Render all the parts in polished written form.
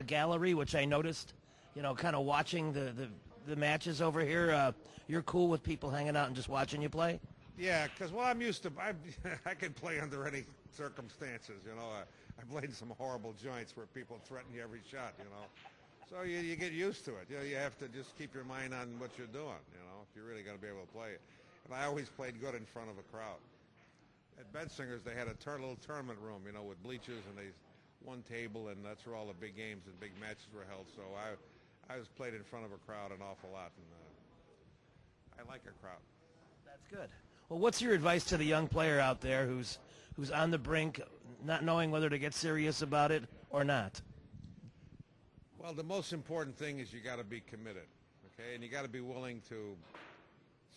gallery, which I noticed, kind of watching the matches over here. You're cool with people hanging out and just watching you play? Yeah, because I'm used to. I can play under any circumstances. I played in some horrible joints where people threaten you every shot. So you get used to it. You have to just keep your mind on what you're doing. If you're really going to be able to play it. And I always played good in front of a crowd. At Bensinger's, they had a little tournament room, with bleachers and one table, and that's where all the big games and big matches were held. So I was played in front of a crowd an awful lot, and I like a crowd. That's good. Well, what's your advice to the young player out there who's on the brink, not knowing whether to get serious about it or not? Well, the most important thing is you got to be committed, okay? And you got to be willing to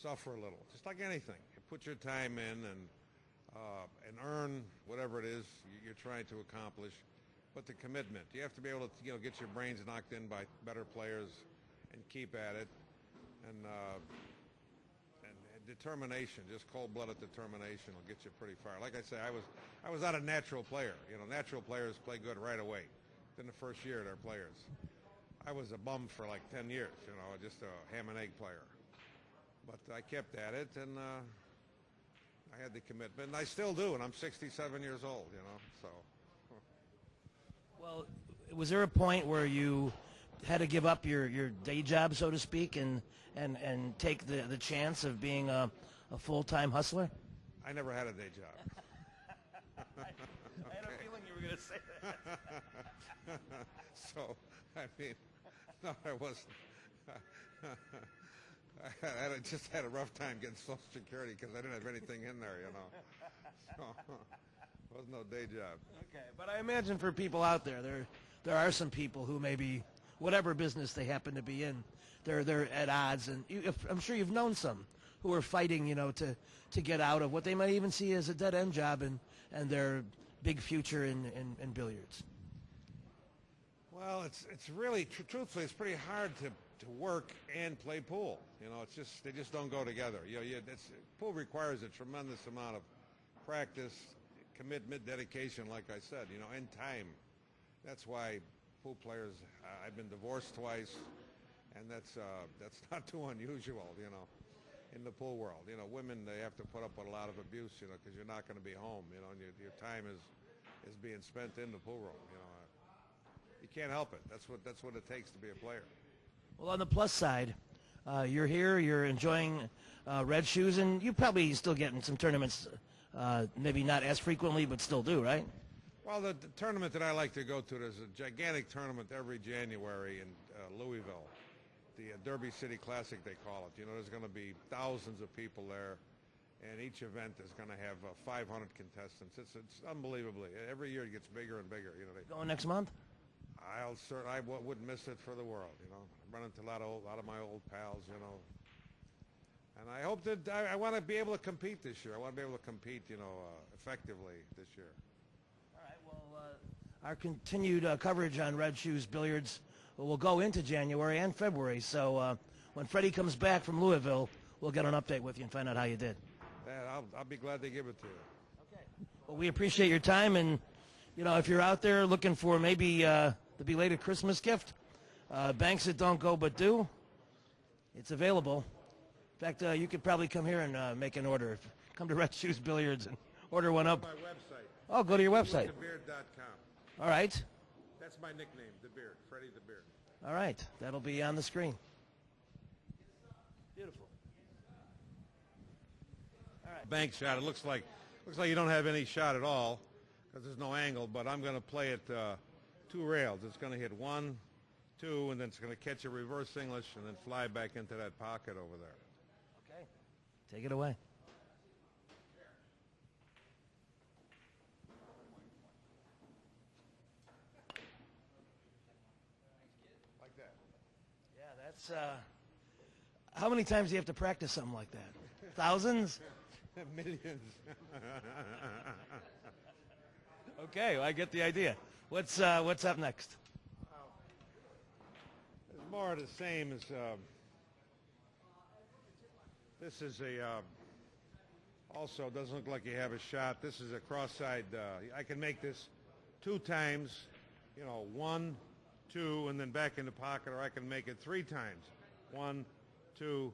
suffer a little, just like anything. You put your time in and earn whatever it is you're trying to accomplish. But the commitment, you have to be able to get your brains knocked in by better players and keep at it, and determination, just cold-blooded determination will get you pretty far. Like I say, I was not a natural player. Natural players play good right away. In the first year, they're players. I was a bum for like 10 years, just a ham and egg player. But I kept at it, and I had the commitment, and I still do, and I'm 67 years old, so. Well, was there a point where you had to give up your day job, so to speak, and take the chance of being a full-time hustler? I never had a day job. I had a feeling you were going to say that. So, no, I wasn't. I just had a rough time getting Social Security because I didn't have anything in there, So, it was no day job. Okay, but I imagine for people out there are some people who maybe, whatever business they happen to be in, they're at odds, and I'm sure you've known some who are fighting, to get out of what they might even see as a dead-end job and their big future in billiards. Well, it's really, truthfully, it's pretty hard to work and play pool. They just don't go together. Pool requires a tremendous amount of practice, commitment, dedication, like I said, and time. That's why pool players, I've been divorced twice, and that's not too unusual, in the pool world. Women, they have to put up with a lot of abuse, because you're not going to be home, and your time is being spent in the pool room, You can't help it. That's what it takes to be a player. Well, on the plus side, you're here, you're enjoying Red Shoes, and you probably still get in some tournaments, maybe not as frequently, but still do, right? Well, the tournament that I like to go to, there's a gigantic tournament every January in Louisville, the Derby City Classic, they call it. There's going to be thousands of people there, and each event is going to have 500 contestants. It's unbelievably. Every year it gets bigger and bigger. Going next month? I wouldn't miss it for the world. Run into a lot of my old pals. And I hope that I want to be able to compete this year. I want to be able to compete, effectively this year. All right. Well, our continued coverage on Red Shoes Billiards will go into January and February. So when Freddie comes back from Louisville, we'll get an update with you and find out how you did. Yeah, I'll be glad to give it to you. Okay. Well, we appreciate your time, and if you're out there looking for maybe the belated Christmas gift, banks that don't go but do, it's available. In fact, you could probably come here and make an order. Come to Red Shoes Billiards and order one up. My website. Oh, go to your website. FreddyTheBeard.com. All right. That's my nickname, The Beard, Freddy the Beard. All right. That'll be on the screen. Beautiful. All right. Bank shot. It looks like you don't have any shot at all because there's no angle, but I'm going to play it two rails. It's going to hit 1, 2, and then it's going to catch a reverse English and then fly back into that pocket over there. Okay. Take it away. Like that. Yeah, that's how many times do you have to practice something like that? Thousands? Millions. Okay, well, I get the idea. What's up next? It's more the same as this is a also doesn't look like you have a shot. This is a cross-side. I can make this 2 times, 1, 2, and then back in the pocket, or I can make it 3 times. 1, 2,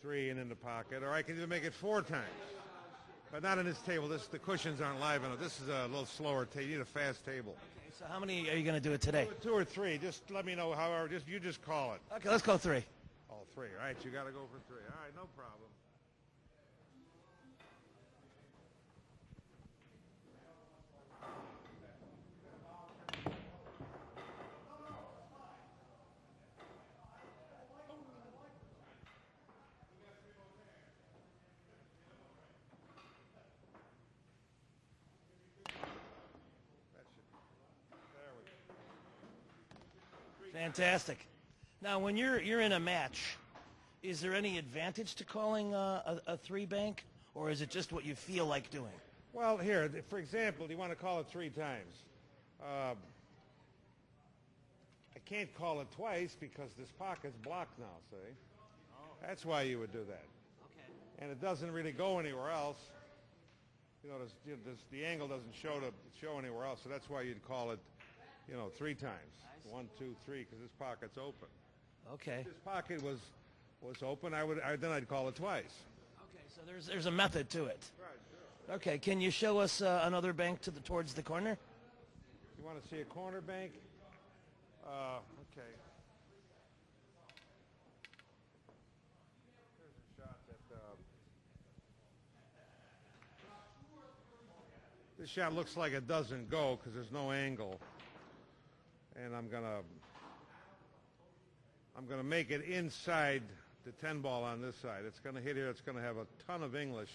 3, and in the pocket, or I can even make it 4 times. But not on this table. The cushions aren't live enough. This is a little slower table. You need a fast table. Okay, so how many are you going to do it today? 2 or 3. Just let me know. However, you just call it. Okay, let's go 3. All 3. All right, you got to go for 3. All right, no problem. Fantastic. Now, when you're in a match, is there any advantage to calling a 3 bank, or is it just what you feel like doing? Well, here, for example, you want to call it 3 times. I can't call it twice because this pocket's blocked now, see? Oh. That's why you would do that. Okay. And it doesn't really go anywhere else. You know, the angle doesn't show anywhere else, so that's why you'd call it, 3 times. 1, 2, 3, because this pocket's open. Okay. If this pocket was open, then I'd call it twice. Okay, so there's a method to it. Right, sure. Okay, can you show us another bank towards the corner? You want to see a corner bank? Okay. Here's a shot that. This shot looks like it doesn't go because there's no angle. And I'm gonna make it inside the 10 ball on this side. It's gonna hit here. It's gonna have a ton of English.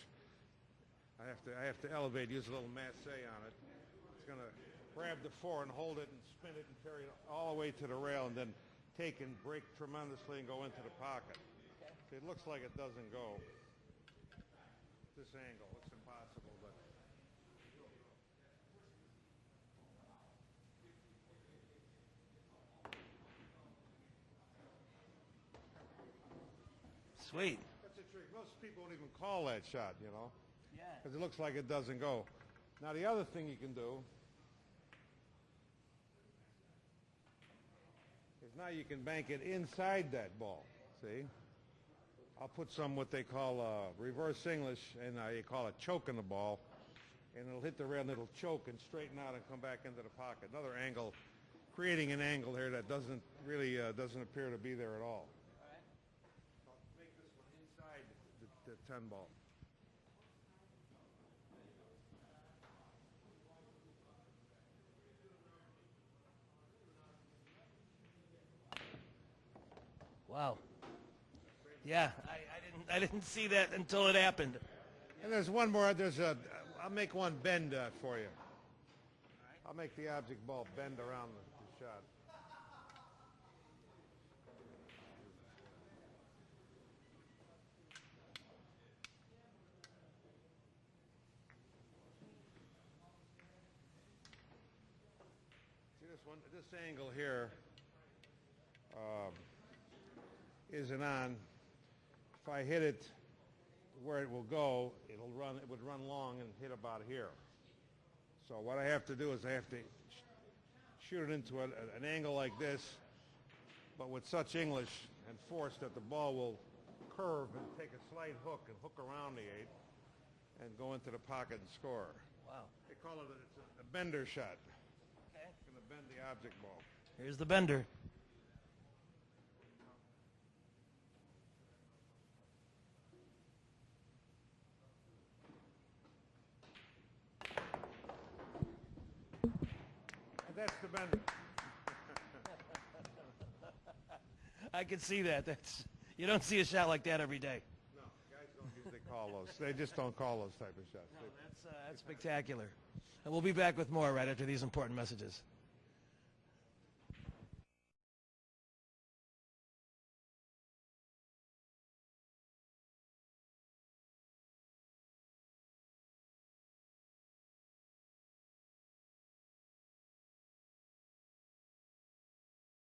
I have to elevate, use a little masse on it. It's gonna grab the 4 and hold it and spin it and carry it all the way to the rail and then take and break tremendously and go into the pocket. See, it looks like it doesn't go. This angle looks impossible, but. Sweet. That's a trick. Most people won't even call that shot, Yeah. because it looks like it doesn't go. Now, the other thing you can do is now you can bank it inside that ball, see? I'll put some what they call reverse English, and you call it choking the ball, and it'll hit the rail and it'll choke and straighten out and come back into the pocket. Another angle, creating an angle here that doesn't really doesn't appear to be there at all. Make this one inside the 10 ball. Wow. Yeah, I didn't see that until it happened. And there's one more. I'll make one bend for you. I'll make the object ball bend around the shot. See this one? This angle here isn't on. If I hit it where it will go, it would run long and hit about here. So what I have to do is I have to shoot it into an angle like this, but with such English and force that the ball will curve and take a slight hook and hook around the 8 and go into the pocket and score. Wow. They call it a bender shot. Okay. It's going to bend the object ball. Here's the bender. That's the bender. I can see that. You don't see a shot like that every day. No, guys don't usually call those. They just don't call those type of shots. No, that's spectacular. And we'll be back with more right after these important messages.